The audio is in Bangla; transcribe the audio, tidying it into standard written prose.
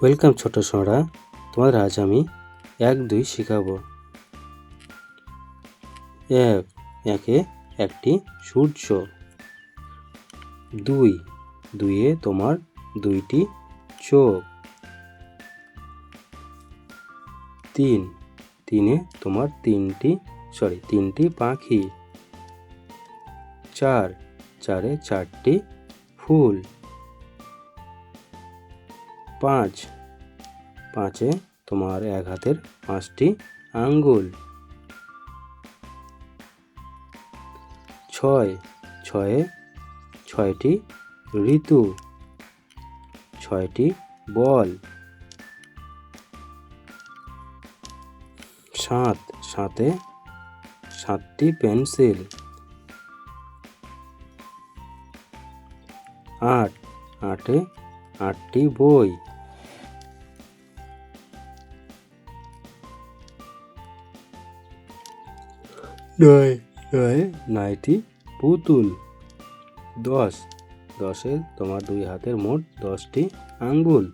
ওয়েলকাম ছোট সোনারা, তোমাদের আজ আমি 1-2 শেখাবো। একে একটি সূর্য। 2 তোমার 2টি চোখ। 3 তোমার 3টি পাখি। 4 4টি ফুল। 5 তোমার এক হাতের 5টি আঙ্গুল। 6 6টি ঋতু। 6টি বল। 7 পেন্সিল। 8টি বই। 9টি পুতুল। 10 তোমার 2 হাতের মোট 10টি আঙ্গুল।